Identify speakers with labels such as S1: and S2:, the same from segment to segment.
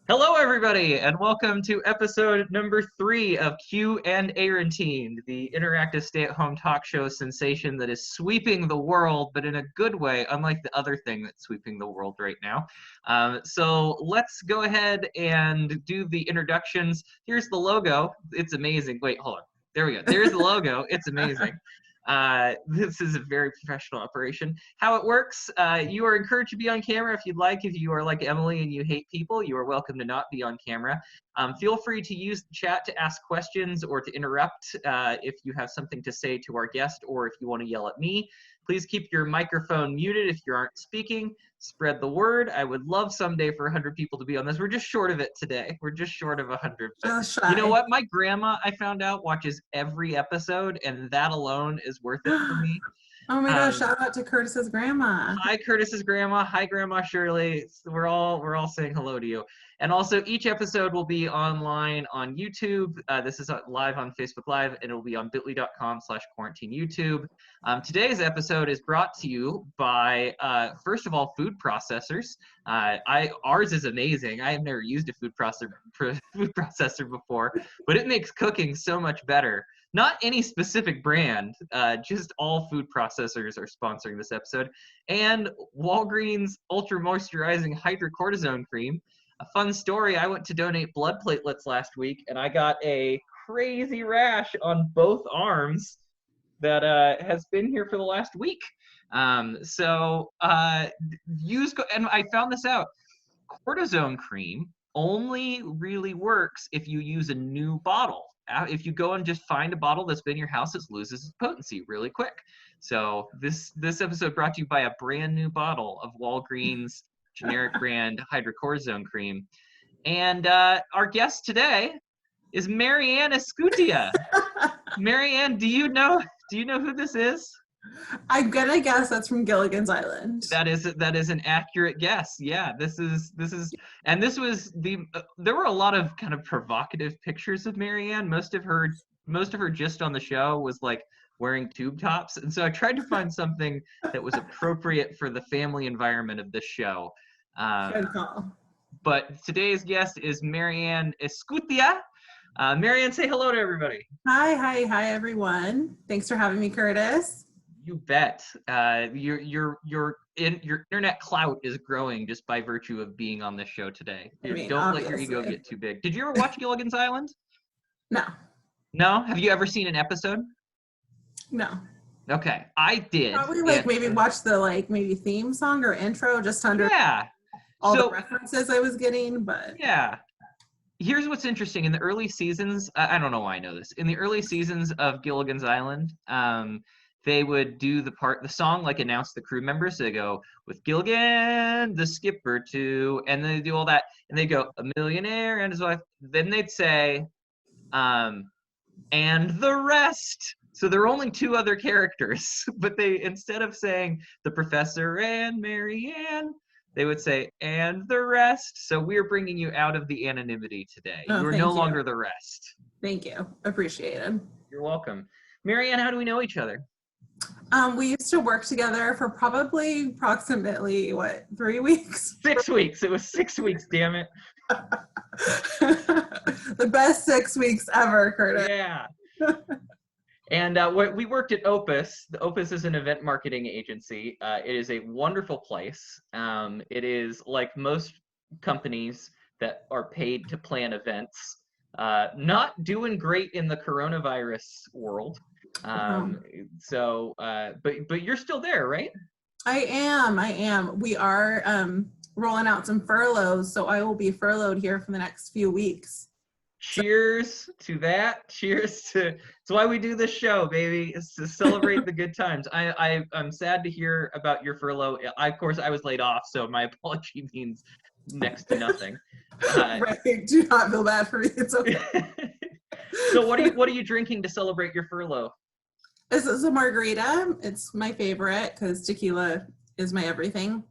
S1: Hello, everybody, and welcome to episode number 3 of Q&ARANTINE, the interactive stay-at-home talk show sensation that is sweeping the world, but in a good way, unlike the other thing that's sweeping the world right now. So let's go ahead and do the introductions. Here's the logo. It's amazing. Wait, hold on. There we go. There's the logo. It's amazing. This is a very professional operation. How it works, you are encouraged to be on camera if you'd like. If you are like Emily and you hate people, you are welcome to not be on camera. Feel free to use the chat to ask questions or to interrupt if you have something to say to our guest or if you want to yell at me. Please keep your microphone muted if you aren't speaking. Spread the word. I would love someday for 100 people to be on this. We're just short of it today. We're just short of 100. You know what? My grandma, I found out, watches every episode, and that alone is worth it for me.
S2: Oh my gosh, shout out to Curtis's grandma.
S1: Hi, Curtis's grandma. Hi, Grandma Shirley. We're all saying hello to you. And also, each episode will be online on YouTube. This is live on Facebook Live, and it will be on bit.ly/quarantineyoutube. Today's episode is brought to you by, first of all, food processors. Ours is amazing. I have never used a food processor before, but it makes cooking so much better. Not any specific brand, just all food processors are sponsoring this episode. And Walgreens Ultra Moisturizing Hydrocortisone Cream. A fun story, I went to donate blood platelets last week, and I got a crazy rash on both arms that has been here for the last week. And I found this out. Cortisone cream only really works if you use a new bottle. If you go and just find a bottle that's been in your house, it loses its potency really quick. So this episode brought to you by a brand new bottle of Walgreens generic brand hydrocortisone cream. And our guest today is MaryAnn Escutia. MaryAnn, do you know who this is?
S2: I'm gonna guess that's from Gilligan's Island.
S1: That is an accurate guess. Yeah, there were a lot of kind of provocative pictures of MaryAnn. Most of her gist on the show was like wearing tube tops, and so I tried to find something that was appropriate for the family environment of this show.
S2: Good call.
S1: But today's guest is MaryAnn Escutia. MaryAnn, say hello to everybody.
S2: Hi, everyone. Thanks for having me, Curtis.
S1: You bet. Your internet clout is growing just by virtue of being on this show today. Don't let your ego get too big. Did you ever watch Gilligan's Island?
S2: No.
S1: No? Have you ever seen an episode?
S2: No.
S1: Okay, I did.
S2: Probably maybe watch the maybe theme song or intro just under all the references I was getting, but
S1: yeah. Here's what's interesting. In the early seasons, I don't know why I know this. In the early seasons of Gilligan's Island, they would do the song, announce the crew members. So they go, with Gilligan, the skipper too, and then they do all that, and they go, a millionaire and his wife. Then they'd say, and the rest. So there are only 2 other characters, but they, instead of saying the professor and MaryAnn, they would say, and the rest. So we're bringing you out of the anonymity today. You are no longer the rest.
S2: Thank you. Appreciated.
S1: You're welcome. MaryAnn, how do we know each other?
S2: We used to work together for approximately, 3 weeks?
S1: 6 weeks. It was 6 weeks, damn it.
S2: The best 6 weeks ever, Curtis.
S1: Yeah. And we worked at Opus. The Opus is an event marketing agency. It is a wonderful place. It is like most companies that are paid to plan events. Not doing great in the coronavirus world. But you're still there, right?
S2: I am. We are rolling out some furloughs, so I will be furloughed here for the next few weeks.
S1: Cheers to that. Cheers to. It's why we do this show, baby. It's to celebrate the good times. I'm sad to hear about your furlough. Of course, I was laid off, so my apology means next to nothing.
S2: Right. Do not feel bad for me. It's okay.
S1: So what are you drinking to celebrate your furlough?
S2: This is a margarita. It's my favorite because tequila is my everything.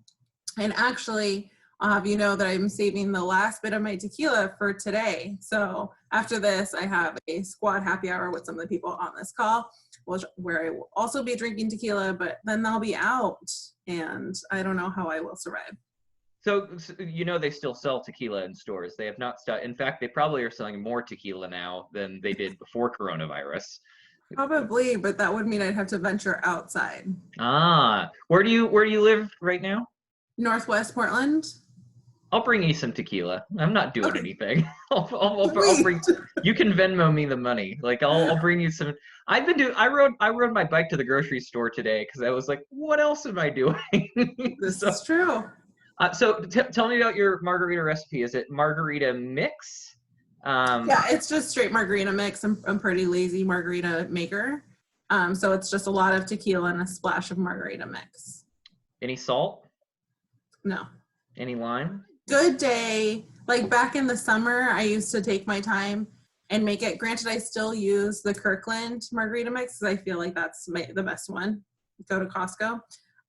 S2: And actually, I'll have you know that I'm saving the last bit of my tequila for today. So after this, I have a squad happy hour with some of the people on this call, where I will also be drinking tequila, but then they'll be out, and I don't know how I will survive.
S1: So, they still sell tequila in stores. They have not stopped. In fact, they probably are selling more tequila now than they did before coronavirus.
S2: Probably, but that would mean I'd have to venture outside.
S1: Where do you live right now?
S2: Northwest Portland.
S1: I'll bring you some tequila. I'm not doing
S2: Okay.
S1: anything. I'll
S2: Sweet.
S1: bring. You can Venmo me the money. Like I'll bring you some. I've been doing. I rode my bike to the grocery store today because I was like, what else am I doing?
S2: This
S1: so
S2: is true.
S1: tell me about your margarita recipe. Is it margarita mix?
S2: Yeah, it's just straight margarita mix. I'm pretty lazy margarita maker. So it's just a lot of tequila and a splash of margarita mix.
S1: Any salt?
S2: No.
S1: Any lime?
S2: Good day. Like back in the summer, I used to take my time and make it. Granted, I still use the Kirkland margarita mix because I feel like that's the best one. Go to Costco.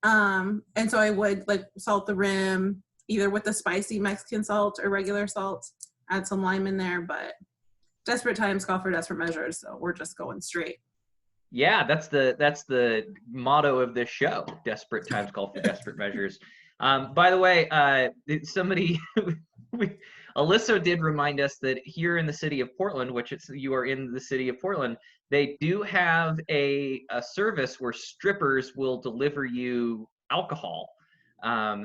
S2: And so I would like salt the rim either with the spicy Mexican salt or regular salt, add some lime in there, but desperate times call for desperate measures. So we're just going straight.
S1: Yeah, that's the motto of this show. Desperate times call for desperate measures. By the way, Alyssa did remind us that here in the city of Portland, you are in the city of Portland, they do have a service where strippers will deliver you alcohol.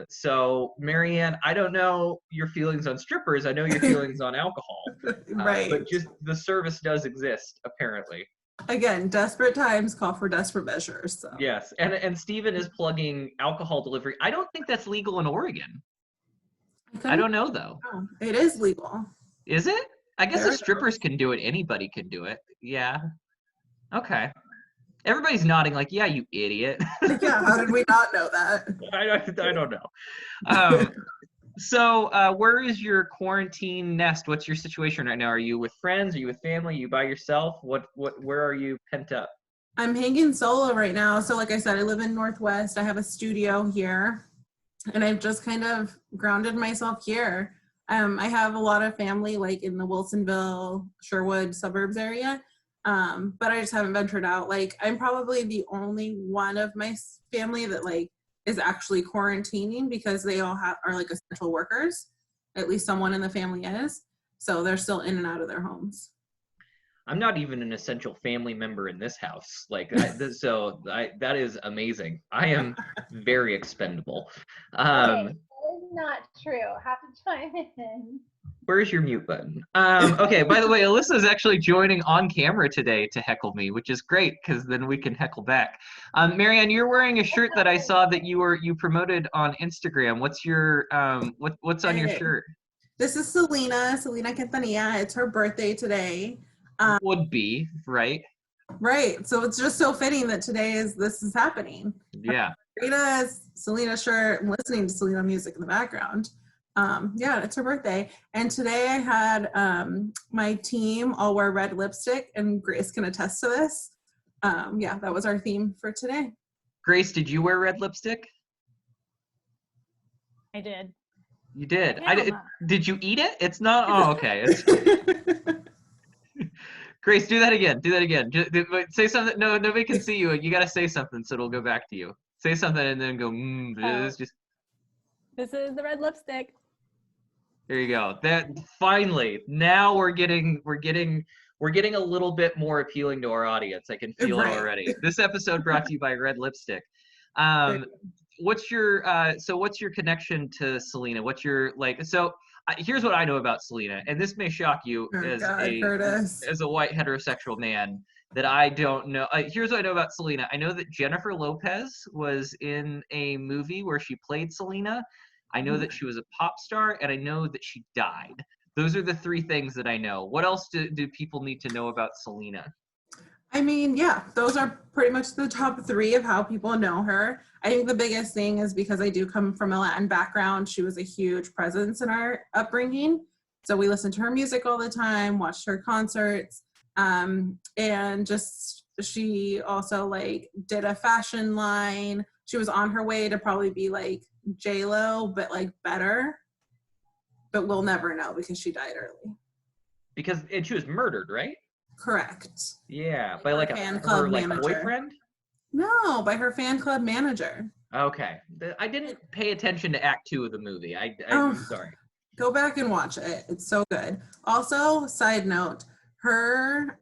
S1: So MaryAnn, I don't know your feelings on strippers. I know your feelings on alcohol.
S2: Right.
S1: But just the service does exist, apparently.
S2: Again, desperate times call for desperate measures. So.
S1: Yes, and Steven is plugging alcohol delivery. I don't think that's legal in Oregon. I don't know, though.
S2: Oh, it is legal.
S1: Is it? I guess if strippers can do it, anybody can do it. Yeah. Okay. Everybody's nodding like, yeah, you idiot.
S2: Yeah, how did we not know that?
S1: I don't know. So where is your quarantine nest? What's your situation right now? Are you with friends? Are you with family? Are you by yourself? Where are you pent up?
S2: I'm hanging solo right now. So like I said, I live in Northwest. I have a studio here and I've just kind of grounded myself here. I have a lot of family like in the Wilsonville, Sherwood suburbs area. But I just haven't ventured out. Like I'm probably the only one of my family that like is actually quarantining because they all are like essential workers. At least someone in the family is. So they're still in and out of their homes.
S1: I'm not even an essential family member in this house. That is amazing. I am very expendable.
S3: Okay, that is not true. Have to chime in.
S1: Where's your mute button? Okay, by the way, Alyssa's actually joining on camera today to heckle me, which is great because then we can heckle back. MaryAnn, you're wearing a shirt that I saw that you promoted on Instagram. What's your what's on your shirt?
S2: This is Selena Quintanilla. It's her birthday today.
S1: Would be, right?
S2: Right. So it's just so fitting that this is happening.
S1: Yeah.
S2: Rita's Selena shirt and listening to Selena music in the background. Yeah, it's her birthday. And today I had my team all wear red lipstick, and Grace can attest to this. Yeah, that was our theme for today.
S1: Grace, did you wear red lipstick?
S3: I did.
S1: You did?
S3: Yeah.
S1: Did you eat it? It's not, oh, okay. Grace, do that again. Say something. No, nobody can see you. You got to say something so it'll go back to you. Say something and then go,
S3: This is the red lipstick.
S1: There you go. That finally, now we're getting a little bit more appealing to our audience. I can feel it already. This episode brought to you by Red Lipstick. What's your connection to Selena? Here's what I know about Selena, and this may shock you as a white heterosexual man that I don't know. Here's what I know about Selena. I know that Jennifer Lopez was in a movie where she played Selena. I know that she was a pop star, and I know that she died. Those are the three things that I know. What else do people need to know about Selena?
S2: I mean, yeah, those are pretty much the top three of how people know her. I think the biggest thing is because I do come from a Latin background, she was a huge presence in our upbringing. So we listened to her music all the time, watched her concerts, and just she also like did a fashion line. She was on her way to probably be like J-Lo, but like better. But we'll never know because she died early.
S1: And she was murdered, right?
S2: Correct.
S1: Yeah, by like
S2: fan club manager.
S1: boyfriend?
S2: No, by her fan club manager.
S1: Okay. I didn't pay attention to Act 2 of the movie.
S2: Oh,
S1: I'm sorry.
S2: go back and watch it. It's so good. Also, side note, her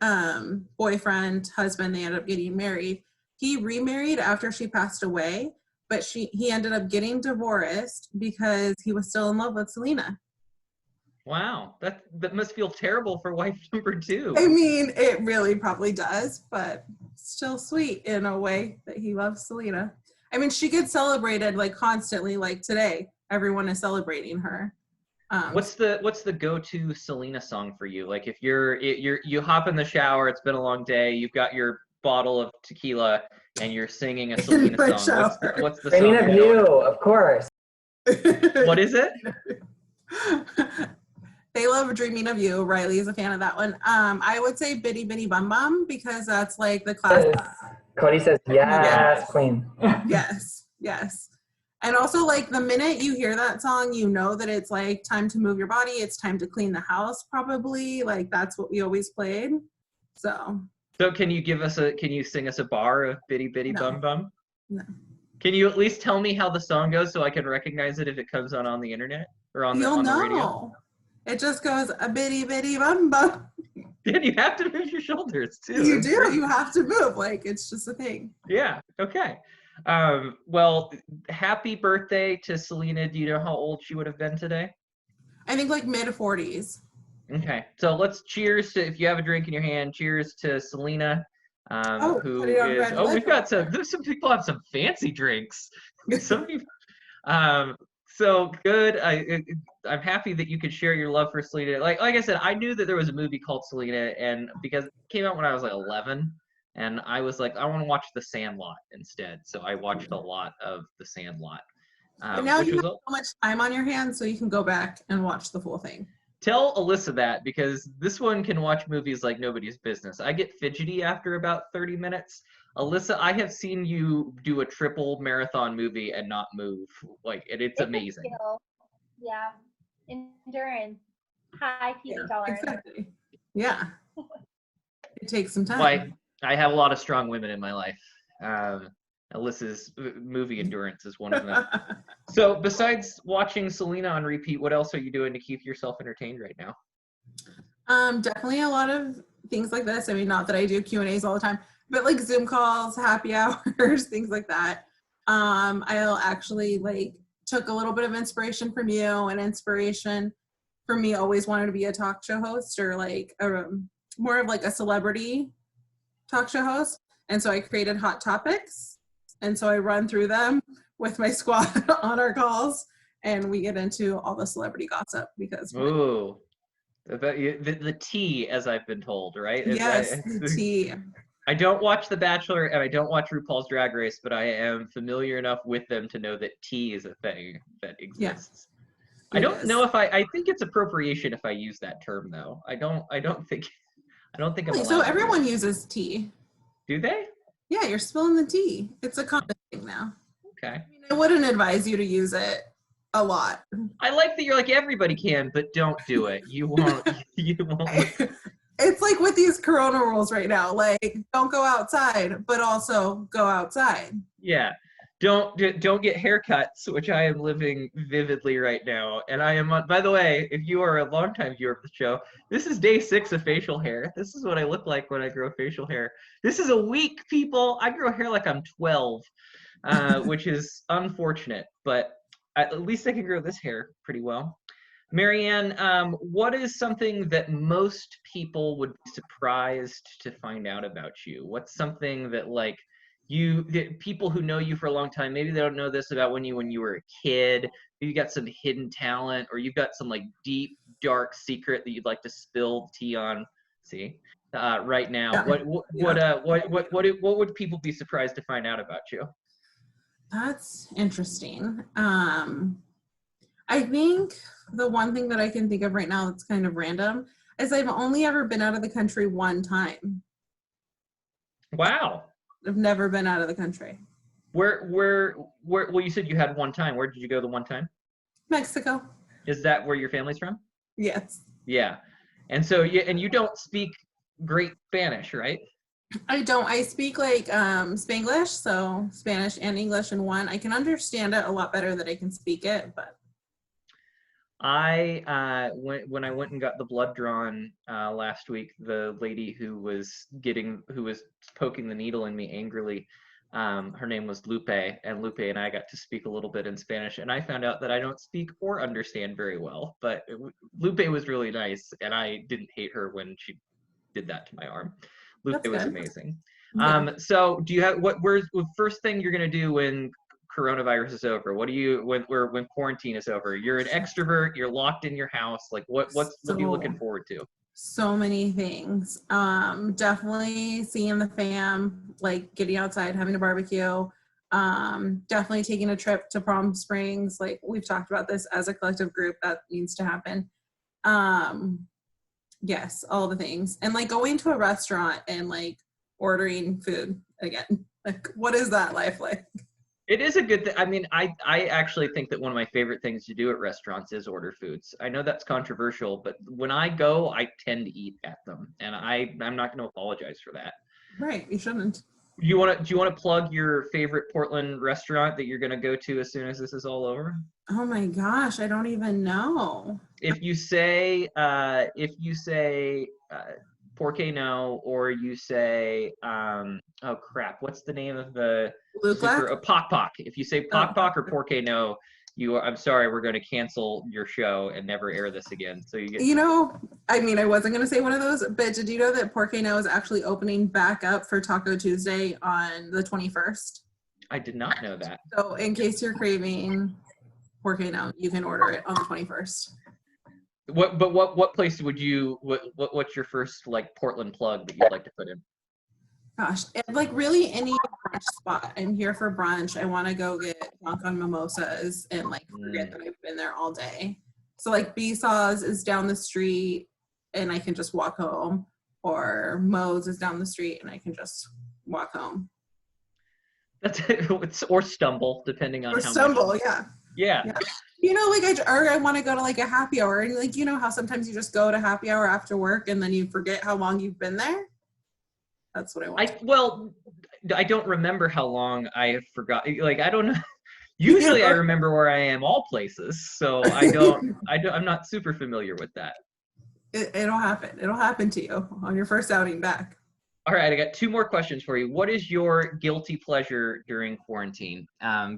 S2: boyfriend, husband, they ended up getting married. He remarried after she passed away, but he ended up getting divorced because he was still in love with Selena.
S1: Wow. That must feel terrible for wife number 2.
S2: I mean, it really probably does, but still sweet in a way that he loves Selena. I mean, she gets celebrated like constantly, like today. Everyone is celebrating her.
S1: What's the go-to Selena song for you? Like if you hop in the shower, it's been a long day, you've got your bottle of tequila and you're singing a Selena
S2: my
S1: song.
S2: shower.
S1: What's the
S4: Dreaming
S1: song
S4: of
S1: you're
S4: You,
S1: going?
S4: of course.
S1: What is it?
S2: They love Dreaming of You. Riley is a fan of that one. I would say Bitty Bitty Bum Bum because that's like the classic.
S4: Cody says, yes,
S2: Yes.
S4: queen.
S2: Yes. And also, like, the minute you hear that song, you know that it's, like, time to move your body. It's time to clean the house, probably. Like, that's what we always played. So
S1: Can you sing us a bar of Bitty Bitty
S2: No.
S1: Bum Bum?
S2: No.
S1: Can you at least tell me how the song goes so I can recognize it if it comes on the internet or on the
S2: You'll know.
S1: radio?
S2: It just goes, a bitty bitty bum bum.
S1: And you have to move your shoulders too.
S2: You
S1: That's
S2: do.
S1: great.
S2: You have to move. Like, it's just a thing.
S1: Yeah. Okay. Well, happy birthday to Selena. Do you know how old she would have been today?
S2: I think, like, mid-40s.
S1: Okay. So let's cheers to, if you have a drink in your hand, cheers to Selena. Who
S2: put it on
S1: is,
S2: red
S1: oh, we've got
S2: liquor.
S1: there's some people have some fancy drinks. Some people, so good. I'm happy that you could share your love for Selena. Like I said, I knew that there was a movie called Selena, and because it came out when I was like 11, and I was like, I want to watch The Sandlot instead. So I watched a lot of The Sandlot.
S2: And now
S1: Which
S2: you
S1: was
S2: have so much time on your hands, so you can go back and watch the full thing.
S1: Tell Alyssa that, because this one can watch movies like nobody's business. I get fidgety after about 30 minutes. Alyssa, I have seen you do a triple marathon movie and not move. Like, it's
S3: a
S1: amazing.
S3: skill. Yeah. Endurance. High TV tolerance.
S2: Exactly. Yeah. It takes some time.
S1: Like, I have a lot of strong women in my life. Alyssa's movie endurance is one of them. So besides watching Selena on repeat, what else are you doing to keep yourself entertained right now?
S2: Definitely a lot of things like this. I mean, not that I do Q&As all the time, but like Zoom calls, happy hours, things like that. I'll actually like took a little bit of inspiration from you, and inspiration for me always wanted to be a talk show host or like more of like a celebrity talk show host. And so I created Hot Topics. And so I run through them with my squad on our calls, and we get into all the celebrity gossip because
S1: Ooh. The tea, as I've been told, right?
S2: yes, the tea.
S1: I don't watch The Bachelor and I don't watch RuPaul's Drag Race, but I am familiar enough with them to know that tea is a thing that exists. Yeah, I don't know if I think it's appropriation if I use that term though. I don't think I'm allowed.
S2: So everyone uses tea.
S1: Do they?
S2: Yeah, you're spilling the tea. It's a common thing now.
S1: Okay.
S2: I mean, I wouldn't advise you to use it a lot.
S1: I like that you're like, everybody can, but don't do it. You won't. You won't.
S2: It's like with these corona rules right now, like don't go outside, but also go outside.
S1: Yeah. Don't get haircuts, which I am living vividly right now. And I am on, by the way, if you are a longtime viewer of the show, this is day 6 of facial hair. This is what I look like when I grow facial hair. This is a week, people. I grow hair like I'm 12, which is unfortunate, but at least I can grow this hair pretty well. MaryAnn, what is something that most people would be surprised to find out about you? What's something that like people who know you for a long time, maybe they don't know this about when you were a kid, you got some hidden talent, or you've got some like deep, dark secret that you'd like to spill tea on, right now. Yeah. What would people be surprised to find out about you?
S2: That's interesting. I think the one thing that I can think of right now that's kind of random is I've only ever been out of the country one time.
S1: Wow.
S2: I've never been out of the country.
S1: Where, well, you said you had one time. Where did you go the one time?
S2: Mexico.
S1: Is that where your family's from?
S2: Yes.
S1: Yeah. And so, and you don't speak great Spanish, right?
S2: I don't. I speak like Spanglish, so Spanish and English in one. I can understand it a lot better than I can speak it, but
S1: When I went and got the blood drawn last week, the lady who was poking the needle in me angrily, her name was Lupe, and Lupe and I got to speak a little bit in Spanish, and I found out that I don't speak or understand very well, but Lupe was really nice, and I didn't hate her when she did that to my arm. Lupe
S2: that's
S1: was
S2: good.
S1: amazing.
S2: Yeah.
S1: So do you have where's the first thing you're gonna do when coronavirus is over? What do you when quarantine is over? You're an extrovert, you're locked in your house. Like what are you looking
S2: So
S1: forward to?
S2: so many things. Definitely seeing the fam, like getting outside, having a barbecue. Definitely taking a trip to Palm Springs. Like we've talked about this as a collective group, that needs to happen. Um, yes, all the things. And like going to a restaurant and like ordering food again. Like what is that life like?
S1: It is a good thing. I mean, I actually think that one of my favorite things to do at restaurants is order foods. I know that's controversial, but when I go, I tend to eat at them, and I'm not going to apologize for that.
S2: Right, you shouldn't.
S1: Do you want to plug your favorite Portland restaurant that you're going to go to as soon as this is all over?
S2: Oh my gosh, I don't even know.
S1: If you say Porque no, or you say oh crap, what's the name of the
S2: Luke?
S1: Pock Pock? If you say
S2: Oh,
S1: Pock Pock or Porque no, I'm sorry, we're going to cancel your show and never air this again. So you get.
S2: you know, I mean, I wasn't going to say one of those, but did you know that Porque No is actually opening back up for Taco Tuesday on the 21st?
S1: I did not know that.
S2: So in case you're craving Porque No, you can order it on the 21st.
S1: What place would you what's your first like Portland plug that you'd like to put in?
S2: Gosh, and like really any brunch spot. I'm here for brunch. I want to go get drunk on mimosas and like forget that I've been there all day. So like Besaw's is down the street and I can just walk home, or Moe's is down the street and I can just walk home.
S1: That's it. Or Stumble, depending on
S2: Or
S1: how
S2: Stumble,
S1: much.
S2: yeah.
S1: Yeah.
S2: Yeah. You know, like I want to go to like a happy hour, and like you know how sometimes you just go to happy hour after work and then you forget how long you've been there. That's what I want.
S1: I don't remember how long I have forgot. Like I don't know. Usually I remember where I am all places, so I'm not super familiar with that.
S2: It'll happen. It'll happen to you on your first outing back.
S1: All right, I got two more questions for you. What is your guilty pleasure during quarantine?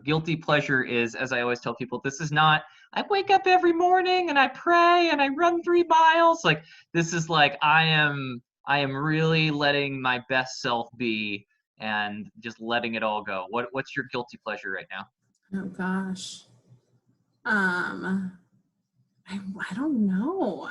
S1: Guilty pleasure is, as I always tell people, this is not, I wake up every morning and I pray and I run 3 miles. Like this is like I am really letting my best self be and just letting it all go. What's your guilty pleasure right now?
S2: Oh gosh. I don't know.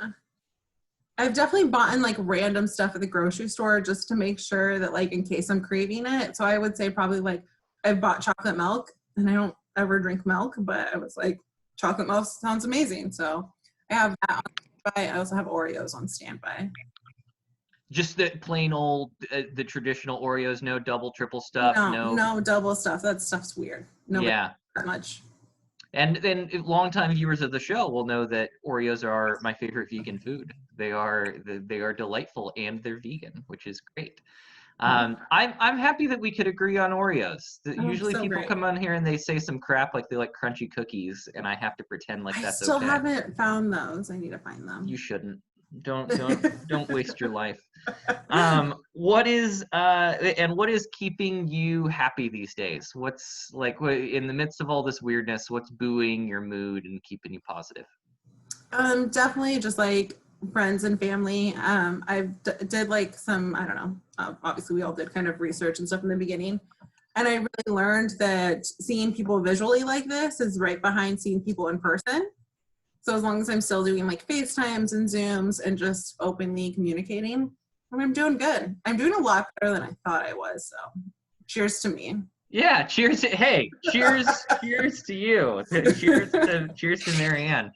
S2: I've definitely bought in like random stuff at the grocery store just to make sure that like in case I'm craving it. So I would say probably like I've bought chocolate milk, and I don't ever drink milk, but I was like, chocolate milk sounds amazing. So I have that on standby. I also have Oreos on standby.
S1: Just the plain old, the traditional Oreos, no double, triple stuff,
S2: No double stuff. That stuff's weird. Nobody that much.
S1: And then longtime viewers of the show will know that Oreos are my favorite vegan food. They are delightful and they're vegan, which is great. I'm happy that we could agree on Oreos. Usually people come on here and they say some crap like they like crunchy cookies, and I have to pretend like that's okay.
S2: I still haven't found those. I need to find them.
S1: You shouldn't. Don't waste your life. What is keeping you happy these days? What's like in the midst of all this weirdness, what's buoying your mood and keeping you positive?
S2: Definitely just like friends and family. Did like some, I don't know, obviously we all did kind of research and stuff in the beginning, and I really learned that seeing people visually like this is right behind seeing people in person. So as long as I'm still doing like FaceTimes and Zooms and just openly communicating, I'm doing good. I'm doing a lot better than I thought I was. So cheers to me.
S1: Yeah, cheers. Hey, cheers to you. Cheers to MaryAnn.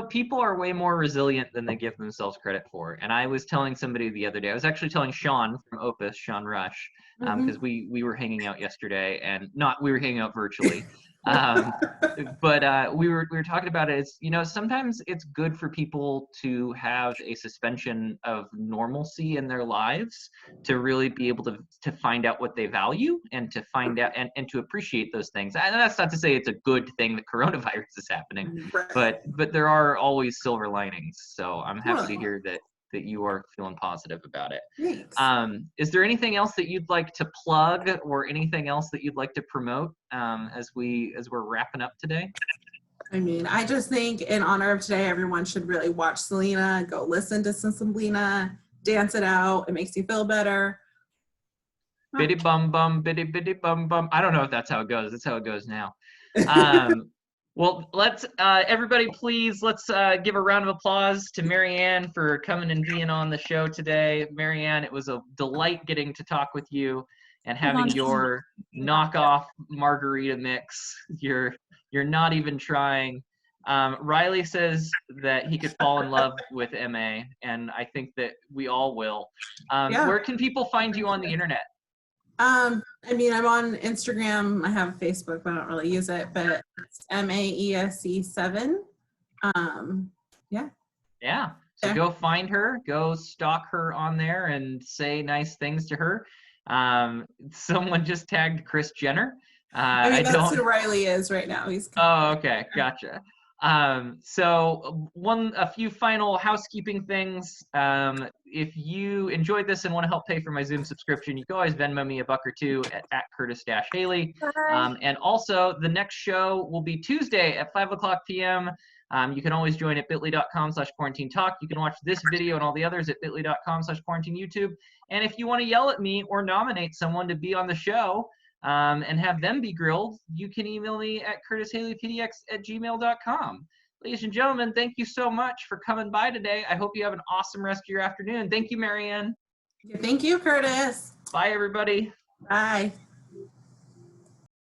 S1: People are way more resilient than they give themselves credit for. And I was telling somebody the other day, I was actually telling Sean from Opus, Sean Rush, because we were hanging out yesterday, and we were hanging out virtually. But we were talking about it. It's, you know, sometimes it's good for people to have a suspension of normalcy in their lives to really be able to find out what they value and to find out and to appreciate those things. And that's not to say it's a good thing that coronavirus is happening,
S2: Right.
S1: but there are always silver linings. So I'm happy to
S2: Totally.
S1: hear that you are feeling positive about it.
S2: Thanks.
S1: Is there anything else that you'd like to plug or anything else that you'd like to promote as we're wrapping up today?
S2: I mean, I just think in honor of today, everyone should really watch Selena, go listen to some Selena, dance it out. It makes you feel better.
S1: Biddy bum bum, biddy biddy bum bum. I don't know if that's how it goes. That's how it goes now. Well, let's everybody, please, let's give a round of applause to MaryAnn for coming and being on the show today. MaryAnn, it was a delight getting to talk with you and having your knockoff margarita mix. You're not even trying. Riley says that he could fall in love with MA, and I think that we all will.
S2: Yeah.
S1: Where can people find you on the internet?
S2: I mean, I'm on Instagram. I have Facebook, but I don't really use it. But it's MAESC7. Yeah.
S1: Yeah. So go find her, go stalk her on there, and say nice things to her. Someone just tagged Kris Jenner.
S2: I mean, that's who Riley is right now. He's.
S1: Oh, okay, gotcha. So a few final housekeeping things. If you enjoyed this and want to help pay for my Zoom subscription, you can always Venmo me $1 or $2 at Curtis-Haley. And also the next show will be Tuesday at 5:00 p.m. You can always join at bit.ly.com/quarantine talk. You can watch this video and all the others at bit.ly.com/quarantine YouTube. And if you want to yell at me or nominate someone to be on the show, and have them be grilled, you can email me at curtishaleypdx@gmail.com. Ladies and gentlemen, thank you so much for coming by today. I hope you have an awesome rest of your afternoon. Thank you, MaryAnn.
S2: Thank you, Curtis.
S1: Bye, everybody.
S2: Bye.